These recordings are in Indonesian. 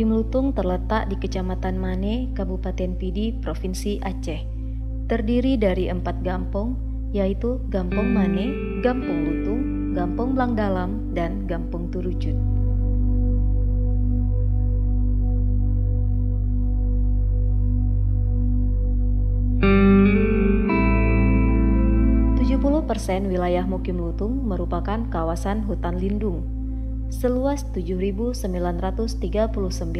Mukim Lutung terletak di Kecamatan Mane, Kabupaten Pidi, Provinsi Aceh. Terdiri dari 4 gampong, yaitu Gampong Mane, Gampong Lutung, Gampong Blang Dalam, dan Gampong Turucut. 70% wilayah Mukim Lutung merupakan kawasan hutan lindung. Seluas 7.939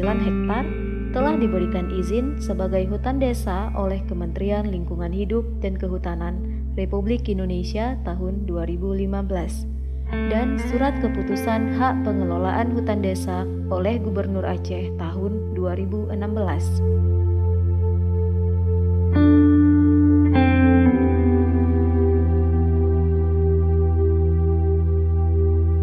hektar telah diberikan izin sebagai hutan desa oleh Kementerian Lingkungan Hidup dan Kehutanan Republik Indonesia tahun 2015 dan Surat Keputusan Hak Pengelolaan Hutan Desa oleh Gubernur Aceh tahun 2016.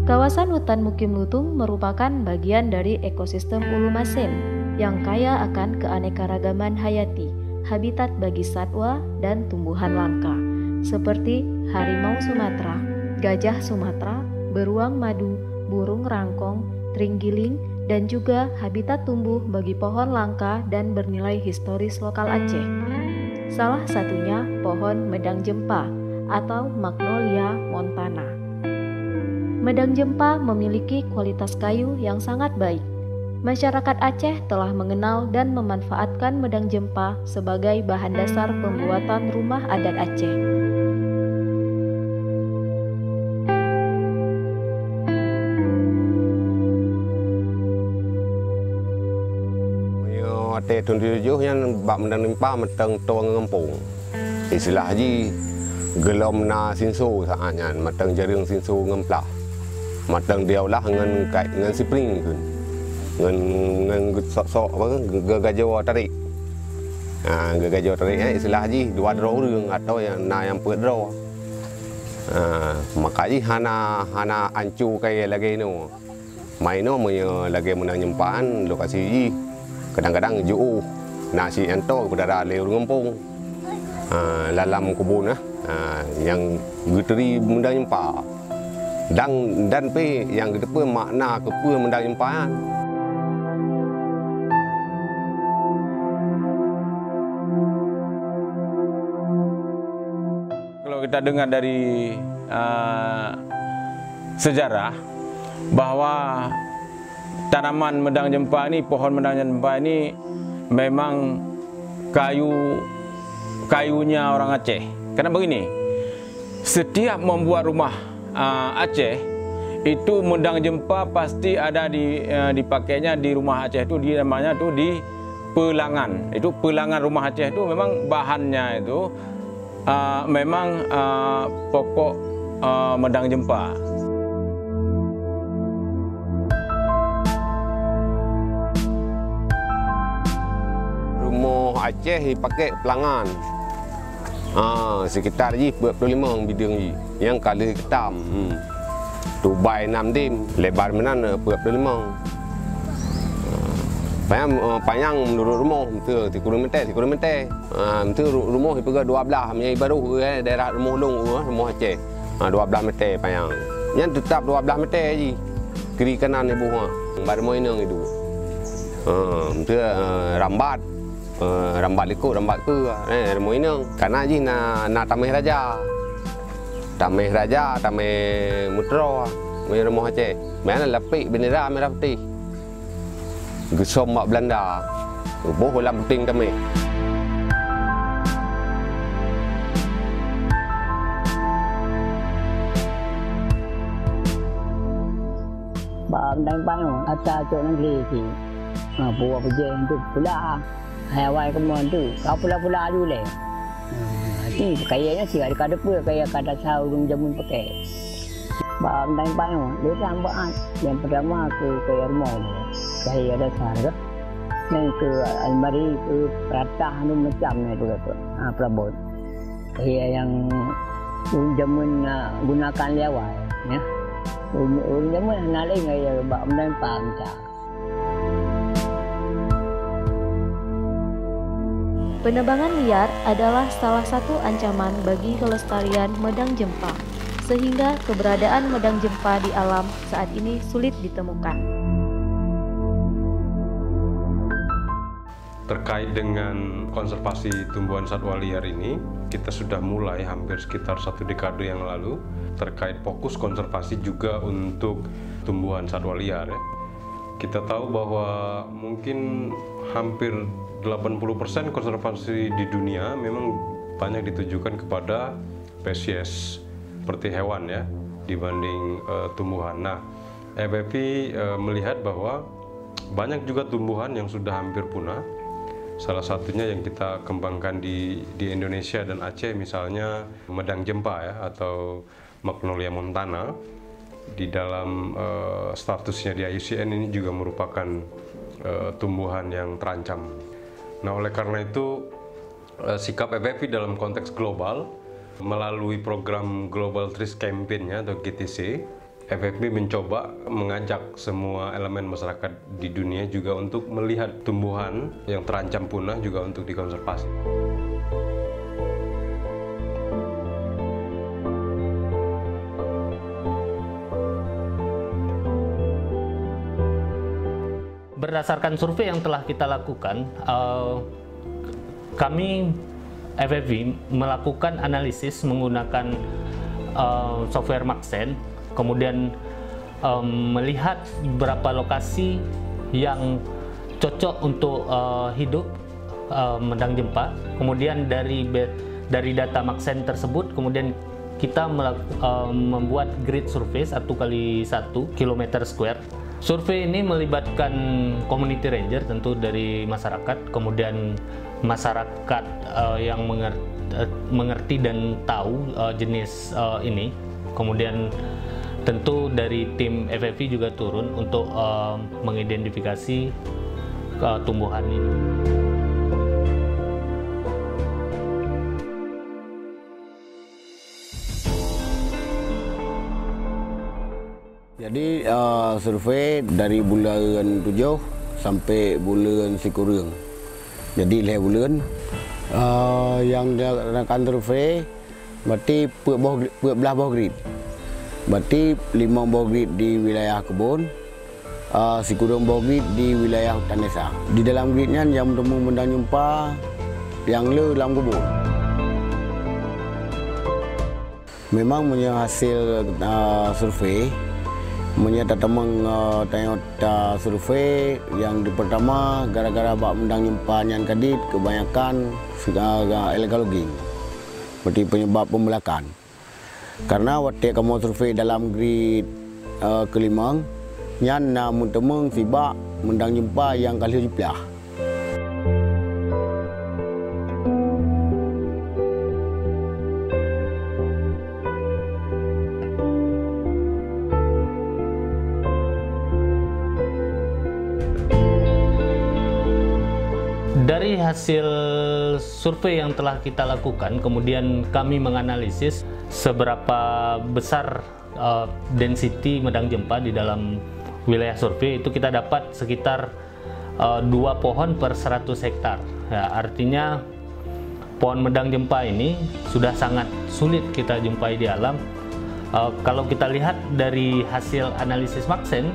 Kawasan hutan Mukim Lutung merupakan bagian dari ekosistem Ulu Masem yang kaya akan keanekaragaman hayati, habitat bagi satwa dan tumbuhan langka, seperti harimau Sumatera, gajah Sumatera, beruang madu, burung rangkong, terenggiling, dan juga habitat tumbuh bagi pohon langka dan bernilai historis lokal Aceh. Salah satunya pohon medang jempa atau Magnolia montana. Medang jempa memiliki kualitas kayu yang sangat baik. Masyarakat Aceh telah mengenal dan memanfaatkan medang jempa sebagai bahan dasar pembuatan rumah adat Aceh. Ate tunjuk yang bak medang jempa meteng tuang ngempung. Istilah haji gelom na sinsu saatnya meteng jaring sinsu ngemplah. Matang dia lah dengan spring kan, dengan sok apa gagajo tarik, gagajo tarik istilah je dua draw rung atau yang perdraw, makanya hana ancu kayak lagi no, main no lagi menang nyempaan lokasi je, kadang-kadang jauh nasi ento berada lewat ngempung, dalam kebun yang guteri menang nyempa. Dan pe yang kedua makna kepa mendang nyempaan. Kalau kita dengar dari sejarah bahwa tanaman medang jempa ini, pohon medang jempa ini memang kayunya orang Aceh. Karena begini, setiap membuat rumah Aceh itu medang jempa pasti ada dipakainya di rumah Aceh itu, di namanya itu di pelangan. Itu pelangan rumah Aceh itu memang bahannya itu memang pokok medang jempa. Rumah Aceh dipakai pelangan. Sekitar 25 bidang je. Yang kali ketam. Tubai 6 dim, lebar menan 25. Panjang menurut rumah itu 30 meter. Itu rumah pergi 12 menyai baru daerah rumah long rumah Aceh. 12 meter panjang. Yang tetap 12 meter je. Kiri kanan ibu baru mau inang itu. Itu rambat. Rambat likut, rambat ke, rumah ini. Karena je nak tamih raja, tamih mutera, rumah Aceh. Mana lapik bendera merah putih, gesom mak Belanda, boh dalam puting tamih. Bang dan bang, atas tu negeri si, buat kerja untuk pula. Haiwan kemudian tu, kau pula-pula dulu leh. Ni kayaknya sih ada pula kayak kada tahu dum jamun pakai. Bang dan bang, dia sambat. Yang pertama ke rumah dia. Kayak ada sarga. Yang ke almari ke peratah tu macamnya tu kata. Perabot. Kayak yang jamun gunakan lewat, ya. Jamun nak lagi kayak bang dan bang macam. Penebangan liar adalah salah satu ancaman bagi kelestarian medang jempa, sehingga keberadaan medang jempa di alam saat ini sulit ditemukan. Terkait dengan konservasi tumbuhan satwa liar ini, kita sudah mulai hampir sekitar 1 dekade yang lalu terkait fokus konservasi juga untuk tumbuhan satwa liar ya. Kita tahu bahwa mungkin hampir 80% konservasi di dunia memang banyak ditujukan kepada spesies seperti hewan ya dibanding tumbuhan. Nah, FFV melihat bahwa banyak juga tumbuhan yang sudah hampir punah. Salah satunya yang kita kembangkan di Indonesia dan Aceh misalnya medang jempa ya atau Magnolia montana. Di dalam statusnya di IUCN ini juga merupakan tumbuhan yang terancam. Nah, oleh karena itu sikap FFV dalam konteks global melalui program Global Trees Campaign-nya atau GTC, FFV mencoba mengajak semua elemen masyarakat di dunia juga untuk melihat tumbuhan yang terancam punah juga untuk dikonservasi. Berdasarkan survei yang telah kita lakukan, kami FFV melakukan analisis menggunakan software Maxen, kemudian melihat beberapa lokasi yang cocok untuk hidup medang jempa. Kemudian dari data Maxen tersebut, kemudian kita membuat grid survei 1x1 km². Survei ini melibatkan community ranger tentu dari masyarakat, kemudian masyarakat yang mengerti dan tahu jenis ini, kemudian tentu dari tim FFV juga turun untuk mengidentifikasi tumbuhan ini. Jadi survei dari bulan 7 sampai bulan Sikurung. Jadi 5 bulan yang dilakukan survei berarti 14 bawah grid. Berarti 5 bawah grid di wilayah kebun, Sikurung bawah grid di wilayah hutan desa. Di dalam gridnya yang bertemu medang jempa yang le dalam kebun. Memang punya hasil survei. Menyata temang tanya survei yang di pertama gara-gara bak mendang jempa nyan kadit kebanyakan illegal logging. Berarti penyebab pembelakan. Karena waktu kamu survei dalam grid kelima nyan namun temang sibak mendang jempa yang kali jiplah. Dari hasil survei yang telah kita lakukan, kemudian kami menganalisis seberapa besar density medang jempa di dalam wilayah survei. Itu kita dapat sekitar 2 pohon per 100 hektar. Ya, artinya pohon medang jempa ini sudah sangat sulit kita jumpai di alam. Kalau kita lihat dari hasil analisis Maxen,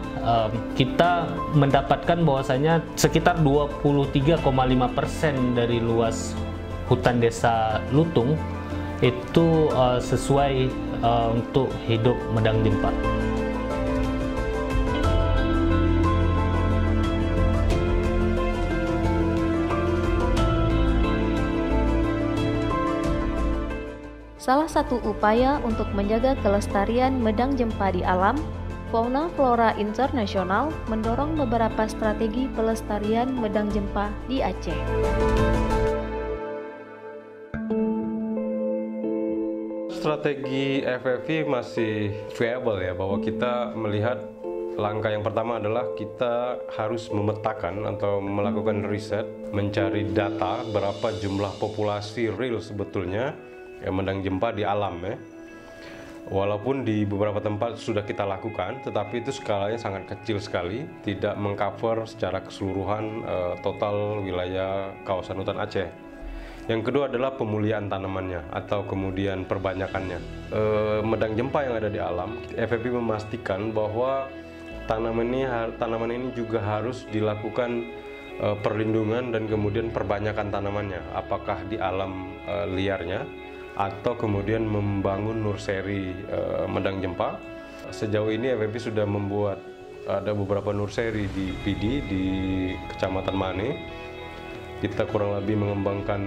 kita mendapatkan bahwasanya sekitar 23,5% dari luas hutan desa Lutung itu sesuai untuk hidup medang jempa. Salah satu upaya untuk menjaga kelestarian medang jempa di alam, Fauna Flora Internasional mendorong beberapa strategi pelestarian medang jempa di Aceh. Strategi FFV masih viable ya, bahwa kita melihat langkah yang pertama adalah kita harus memetakan atau melakukan riset, mencari data berapa jumlah populasi real sebetulnya medang jempa di alam ya. Walaupun di beberapa tempat sudah kita lakukan, tetapi itu skalanya sangat kecil sekali, tidak mengcover secara keseluruhan total wilayah kawasan hutan Aceh. Yang kedua adalah pemulihan tanamannya atau kemudian perbanyakannya. Medang jempa yang ada di alam, FFV memastikan bahwa tanaman ini juga harus dilakukan perlindungan dan kemudian perbanyakan tanamannya, apakah di alam liarnya atau kemudian membangun nursery Medang Jempa. Sejauh ini FFP sudah membuat ada beberapa nursery di PD di Kecamatan Mane. Kita kurang lebih mengembangkan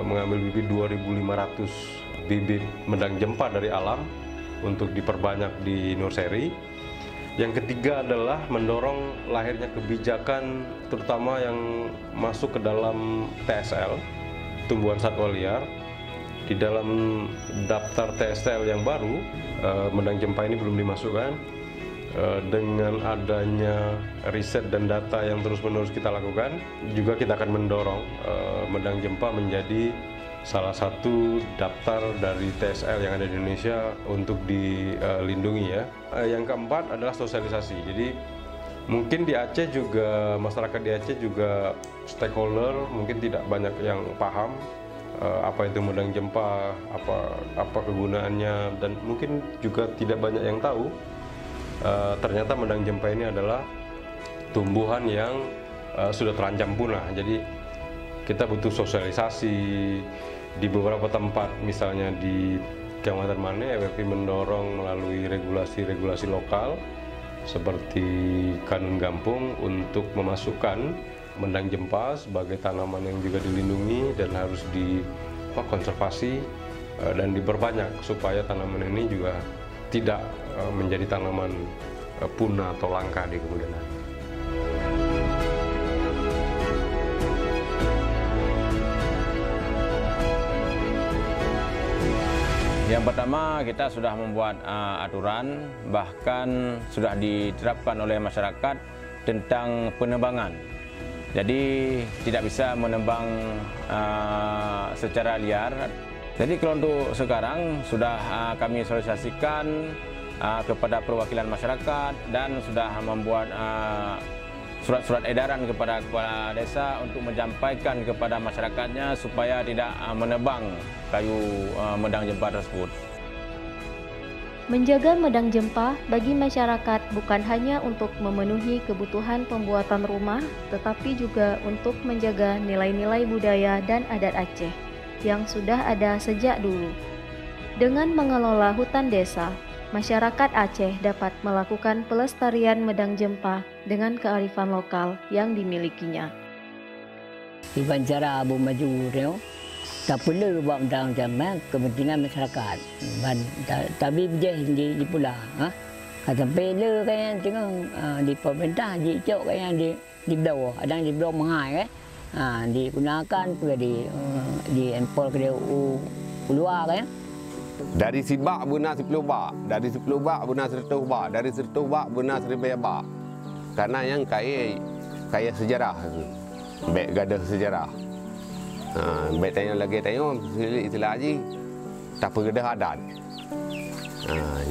mengambil bibit 2.500 bibit Medang Jempa dari alam untuk diperbanyak di nursery. Yang ketiga adalah mendorong lahirnya kebijakan terutama yang masuk ke dalam TSL, tumbuhan satwa liar. Di dalam daftar TSL yang baru, Medang Jempa ini belum dimasukkan. Dengan adanya riset dan data yang terus-menerus kita lakukan, juga kita akan mendorong Medang Jempa menjadi salah satu daftar dari TSL yang ada di Indonesia untuk dilindungi ya. Yang keempat adalah sosialisasi. Jadi mungkin di Aceh juga, masyarakat di Aceh juga stakeholder mungkin tidak banyak yang paham apa itu Medang Jempa, apa kegunaannya, dan mungkin juga tidak banyak yang tahu ternyata Medang Jempa ini adalah tumbuhan yang sudah terancam punah. Jadi kita butuh sosialisasi di beberapa tempat, misalnya di Kecamatan Mane, FFP mendorong melalui regulasi-regulasi lokal seperti Kanun Gampung untuk memasukkan Medang Jempa sebagai tanaman yang juga dilindungi dan harus dikonservasi dan diperbanyak supaya tanaman ini juga tidak menjadi tanaman punah atau langka di kemudian hari. Yang pertama, kita sudah membuat aturan, bahkan sudah diterapkan oleh masyarakat tentang penebangan. Jadi tidak bisa menebang secara liar. Jadi kalau untuk sekarang sudah kami sosialisasikan kepada perwakilan masyarakat dan sudah membuat surat-surat edaran kepada kepala desa untuk menyampaikan kepada masyarakatnya supaya tidak menebang kayu Medang Jempa tersebut. Menjaga Medang Jempa bagi masyarakat bukan hanya untuk memenuhi kebutuhan pembuatan rumah, tetapi juga untuk menjaga nilai-nilai budaya dan adat Aceh yang sudah ada sejak dulu. Dengan mengelola hutan desa, masyarakat Aceh dapat melakukan pelestarian Medang Jempa dengan kearifan lokal yang dimilikinya. Iban cara abu maju tu, tak perlu buat Medang Jempa kepentingan masyarakat. Tapi bijak di pula, sampai le kan yang tengok di pemerintah, di cok kan yang di bawah, ada yang di bawah mahal kan, digunakan juga di empol ke luar kan. Dari si bak benar 10 bak, dari 10 bak benar 100 bak, dari 100 bak benar 1000 bak. Karena yang kaya sejarah, baik gadah sejarah. Baik tengok istilah haji, tak pergedah adat.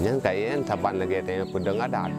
Yang kaya saban lagi tengok pedang adat.